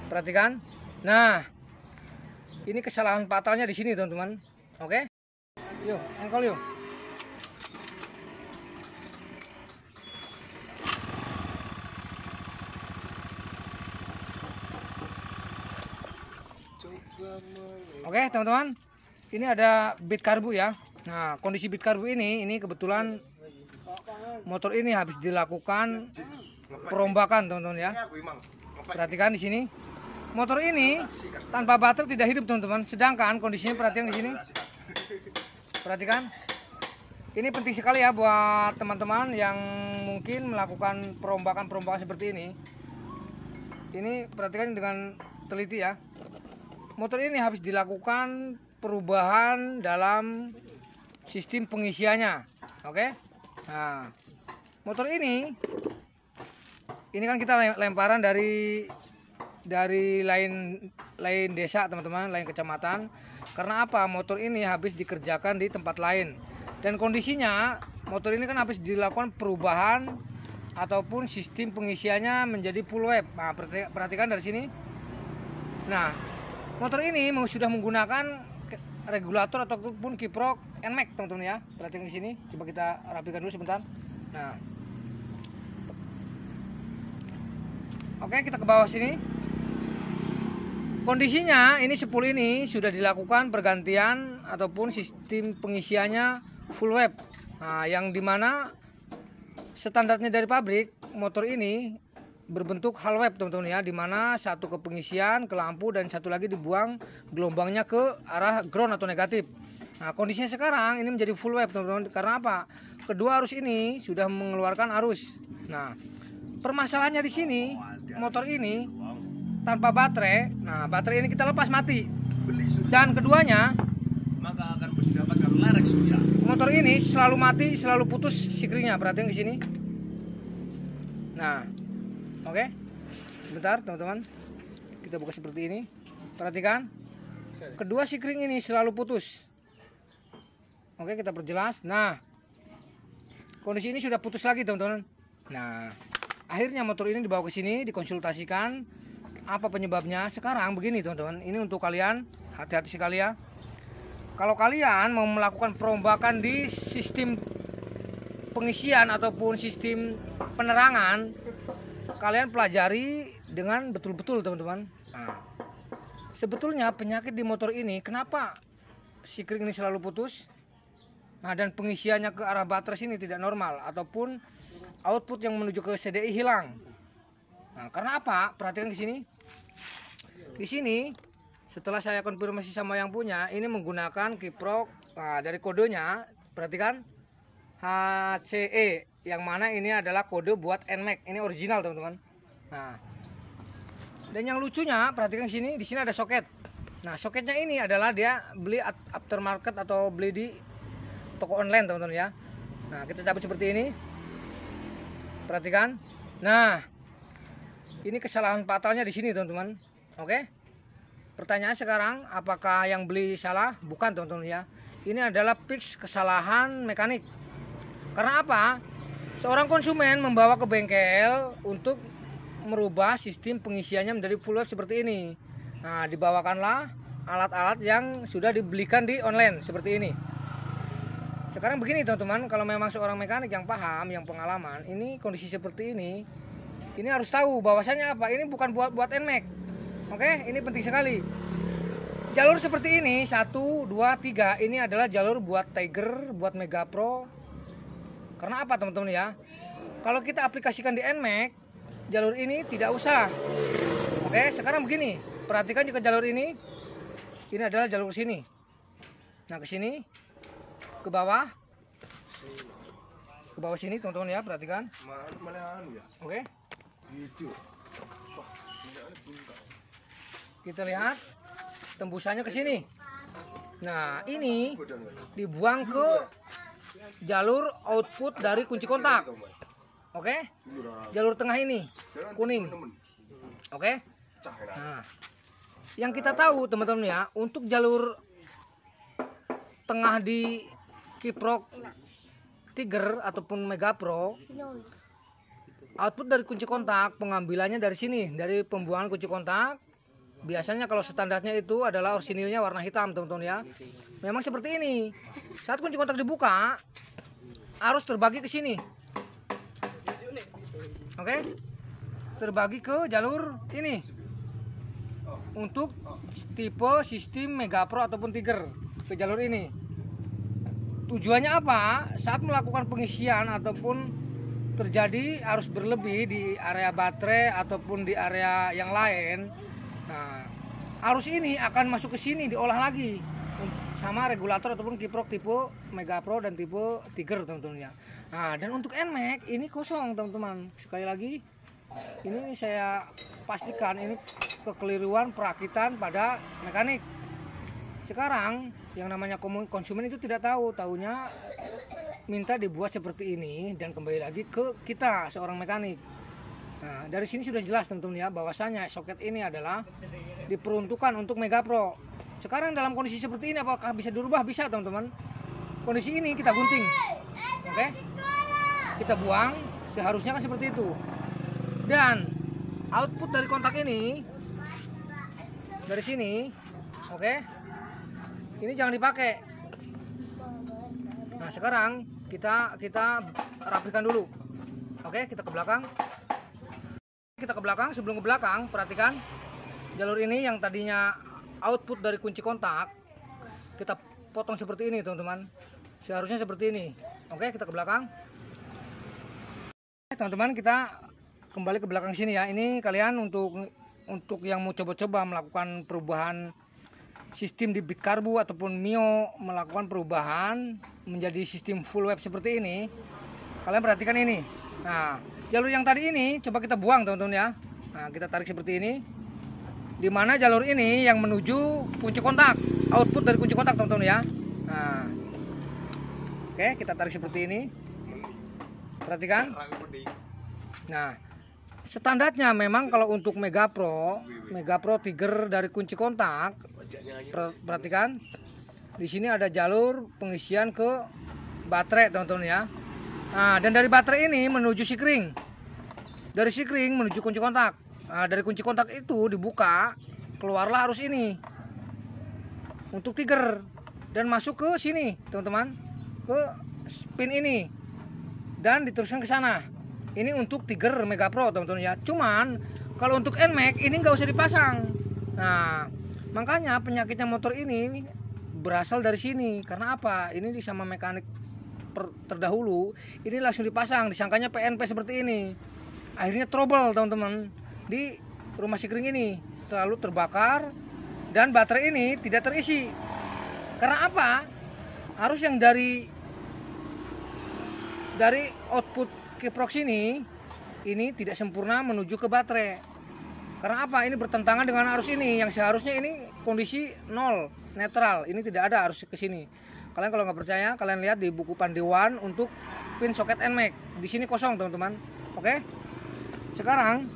Perhatikan. Nah, ini kesalahan fatalnya di sini, teman-teman. Oke? Yuk, engkol yuk. Oke, teman-teman. Ini ada bit karbu ya. Nah, kondisi bit karbu ini kebetulan motor ini habis dilakukan perombakan, teman-teman ya. Perhatikan di sini. Motor ini tanpa baterai tidak hidup, teman-teman. Sedangkan kondisinya perhatikan di sini. Perhatikan. Ini penting sekali ya buat teman-teman yang mungkin melakukan perombakan seperti ini. Ini perhatikan dengan teliti ya. Motor ini habis dilakukan perubahan dalam sistem pengisiannya. Oke. Nah, motor ini kan kita lemparan dari lain desa, teman-teman, lain kecamatan. Karena apa? Motor ini habis dikerjakan di tempat lain. Dan kondisinya motor ini kan habis dilakukan perubahan ataupun sistem pengisiannya menjadi full web. Nah, perhatikan dari sini. Nah, motor ini sudah menggunakan regulator ataupun kiprok NMAX, teman-teman ya. Perhatikan di sini. Coba kita rapikan dulu sebentar. Nah, oke, kita ke bawah sini. Kondisinya ini spool ini sudah dilakukan pergantian ataupun sistem pengisiannya full web. Nah, yang dimana standarnya dari pabrik motor ini berbentuk hal web, teman-teman ya, dimana satu ke pengisian, ke lampu, dan satu lagi dibuang gelombangnya ke arah ground atau negatif. Nah, kondisinya sekarang ini menjadi full web, teman-teman. Karena apa? Kedua arus ini sudah mengeluarkan arus. Nah, permasalahannya di sini motor ini tanpa baterai. Nah, baterai ini kita lepas mati. Dan keduanya maka akan mendapatkan lerek sudah. Motor ini selalu mati, selalu putus sikringnya. Perhatikan di sini. Nah, oke. Sebentar, teman-teman. Kita buka seperti ini. Perhatikan. Kedua sikring ini selalu putus. Oke, kita perjelas. Nah, kondisi ini sudah putus lagi, teman-teman. Nah, akhirnya motor ini dibawa ke sini, dikonsultasikan apa penyebabnya. Sekarang begini, teman-teman. Ini untuk kalian, hati-hati sekali ya. Kalau kalian mau melakukan perombakan di sistem pengisian ataupun sistem penerangan, kalian pelajari dengan betul-betul, teman-teman. Nah, sebetulnya penyakit di motor ini, kenapa sikring ini selalu putus? Nah, dan pengisiannya ke arah baterai sini tidak normal ataupun output yang menuju ke CDI hilang. Nah, karena apa? Perhatikan di sini. Di sini setelah saya konfirmasi sama yang punya, ini menggunakan kiprok dari kodenya. Perhatikan HCE, yang mana ini adalah kode buat NMAX. Ini original, teman-teman. Nah, dan yang lucunya, perhatikan di sini ada soket. Nah, soketnya ini adalah dia beli aftermarket atau beli di toko online, teman-teman ya. Nah, kita cabut seperti ini. Perhatikan. Nah, ini kesalahan fatalnya di sini, teman-teman. Oke. Pertanyaan sekarang, apakah yang beli salah? Bukan, teman-teman ya. Ini adalah fix kesalahan mekanik. Karena apa? Seorang konsumen membawa ke bengkel untuk merubah sistem pengisiannya menjadi full web seperti ini. Nah, dibawakanlah alat-alat yang sudah dibelikan di online seperti ini. Sekarang begini, teman-teman, kalau memang seorang mekanik yang paham, yang pengalaman, ini kondisi seperti ini harus tahu bahwasanya apa? Ini bukan buat NMAX. Oke, ini penting sekali. Jalur seperti ini 1, 2, 3 ini adalah jalur buat Tiger, buat Mega Pro. Karena apa, teman-teman ya? Kalau kita aplikasikan di NMAX, jalur ini tidak usah. Oke, sekarang begini. Perhatikan juga jalur ini. Ini adalah jalur ke sini. Nah, ke sini, ke bawah. Ke bawah sini, teman-teman ya, perhatikan. Oke. Gitu. Kita lihat tembusannya ke sini. Nah, ini dibuang ke jalur output dari kunci kontak. Oke. Jalur tengah ini kuning. Oke. Nah, yang kita tahu, teman-teman ya, untuk jalur tengah di kiprok Tiger ataupun Mega Pro, output dari kunci kontak pengambilannya dari sini, dari pembuangan kunci kontak biasanya kalau standarnya itu adalah orsinilnya warna hitam teman-teman ya. Memang seperti ini. Saat kunci kontak dibuka, arus terbagi ke sini. Oke, terbagi ke jalur ini untuk tipe sistem Mega Pro ataupun Tiger, ke jalur ini. Tujuannya apa? Saat melakukan pengisian ataupun terjadi arus berlebih di area baterai ataupun di area yang lain, nah arus ini akan masuk ke sini, diolah lagi sama regulator ataupun kiprok tipe Mega Pro dan tipe Tiger teman-teman ya. Nah, dan untuk NMAX ini kosong teman-teman. Sekali lagi ini saya pastikan ini kekeliruan perakitan pada mekanik. Sekarang yang namanya konsumen itu tidak tahu, taunya minta dibuat seperti ini dan kembali lagi ke kita seorang mekanik. Nah, dari sini sudah jelas teman-teman ya, bahwasanya soket ini adalah diperuntukkan untuk Mega Pro. Sekarang dalam kondisi seperti ini apakah bisa dirubah? Bisa teman-teman. Kondisi ini kita gunting, oke? Kita buang, seharusnya kan seperti itu. Dan output dari kontak ini dari sini, oke? Ini jangan dipakai. Nah, sekarang kita rapikan dulu. Oke, kita ke belakang. Sebelum ke belakang, perhatikan jalur ini yang tadinya output dari kunci kontak, kita potong seperti ini teman-teman. Seharusnya seperti ini. Oke, kita ke belakang. Teman-teman, kita kembali ke belakang sini ya. Ini kalian untuk yang mau coba-coba melakukan perubahan sistem di Bitkarbu ataupun Mio, melakukan perubahan menjadi sistem full web seperti ini, kalian perhatikan ini. Nah, jalur yang tadi ini coba kita buang teman-teman ya. Nah, kita tarik seperti ini, dimana jalur ini yang menuju kunci kontak, output dari kunci kontak teman-teman ya. Nah, oke, kita tarik seperti ini, perhatikan. Nah, standarnya memang kalau untuk Mega Pro Tiger dari kunci kontak, perhatikan di sini ada jalur pengisian ke baterai teman-teman ya. Nah, dan dari baterai ini menuju sikring, dari sikring menuju kunci kontak. Nah, dari kunci kontak itu dibuka, keluarlah arus ini untuk Tiger dan masuk ke sini teman-teman, ke pin ini dan diteruskan ke sana. Ini untuk Tiger Mega Pro teman-teman ya. Cuman kalau untuk NMAX ini nggak usah dipasang. Nah, makanya penyakitnya motor ini berasal dari sini. Karena apa? Ini sama mekanik terdahulu ini langsung dipasang, disangkanya PNP seperti ini. Akhirnya trouble teman-teman di rumah sikring ini, selalu terbakar dan baterai ini tidak terisi. Karena apa? Arus yang dari output kiprok sini ini tidak sempurna menuju ke baterai. Karena apa? Ini bertentangan dengan arus ini yang seharusnya ini kondisi nol, netral. Ini tidak ada arus ke sini. Kalian kalau nggak percaya, kalian lihat di buku panduan untuk pin soket NMAX. Di sini kosong teman-teman. Oke. Sekarang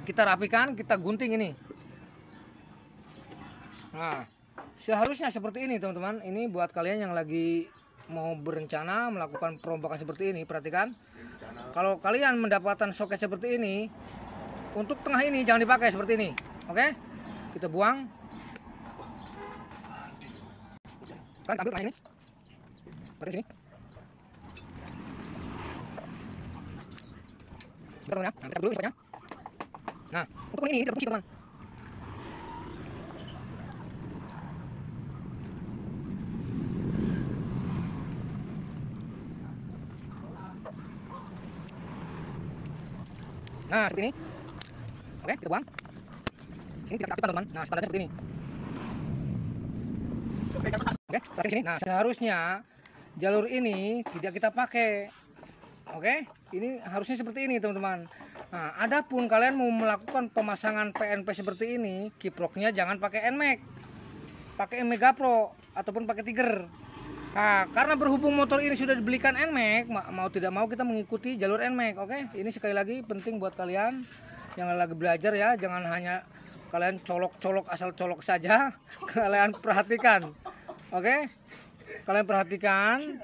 kita rapikan, kita gunting ini. Nah, seharusnya seperti ini teman-teman. Ini buat kalian yang lagi mau berencana melakukan perombakan seperti ini, perhatikan. Kalau kalian mendapatkan soket seperti ini, untuk tengah ini jangan dipakai seperti ini. Oke? Kita buang. Kan ambil tengah ini. Pakai sini. Kita ya. Nah, kita dulu soketnya. Nah, untuk ini tidak fungsi teman. Nah, seperti ini. Oke, kita buang. Ini tidak aktifkan teman. Nah, standarnya seperti ini. Oke, perhatikan sini. Nah, seharusnya jalur ini tidak kita pakai. Oke, ini harusnya seperti ini teman-teman. Nah, adapun kalian mau melakukan pemasangan PNP seperti ini, kiproknya jangan pakai NMAX, pakai Mega Pro ataupun pakai Tiger. Nah, karena berhubung motor ini sudah dibelikan NMAX, mau tidak mau kita mengikuti jalur NMAX. Oke, ini sekali lagi penting buat kalian yang lagi belajar ya, jangan hanya kalian colok-colok asal colok saja. Kalian perhatikan. Oke, kalian perhatikan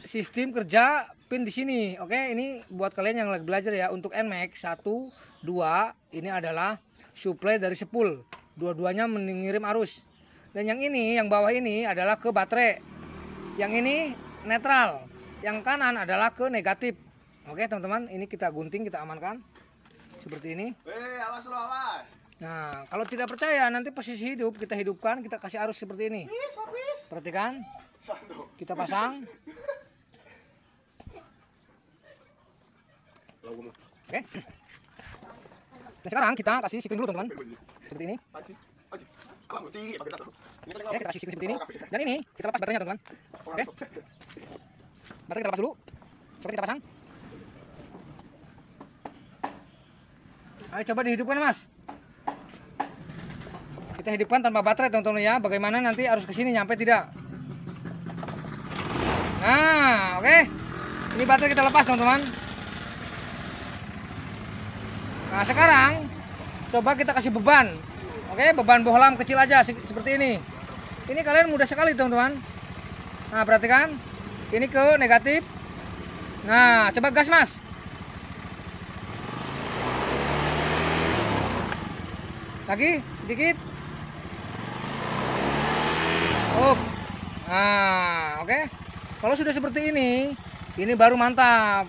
sistem kerja pin di sini. Oke, ini buat kalian yang lagi belajar ya. Untuk NMAX 1, 2 ini adalah suplai dari spool. Dua-duanya mengirim arus. Dan yang ini, yang bawah ini adalah ke baterai. Yang ini netral. Yang kanan adalah ke negatif. Oke teman-teman, ini kita gunting, kita amankan. Seperti ini. Awas lo, awas. Nah, kalau tidak percaya nanti posisi hidup kita hidupkan, kita kasih arus seperti ini. Perhatikan. Kita pasang. Oke. Nah, sekarang kita kasih sikring dulu teman-teman. Seperti ini. Oke, kita kasih sikring seperti ini. Dan ini kita lepas baterainya teman-teman. Oke. Baterai kita lepas dulu. Coba kita pasang. Ayo coba dihidupkan mas. Kita hidupkan tanpa baterai teman-teman ya. Bagaimana nanti arus ke sini nyampe tidak? Nah, oke. Ini baterai kita lepas teman-teman. Nah sekarang coba kita kasih beban. Oke, beban bohlam kecil aja seperti ini. Ini kalian mudah sekali teman-teman. Nah perhatikan. Ini ke negatif. Nah coba gas mas. Lagi sedikit. Oh. Nah, oke. Kalau sudah seperti ini baru mantap.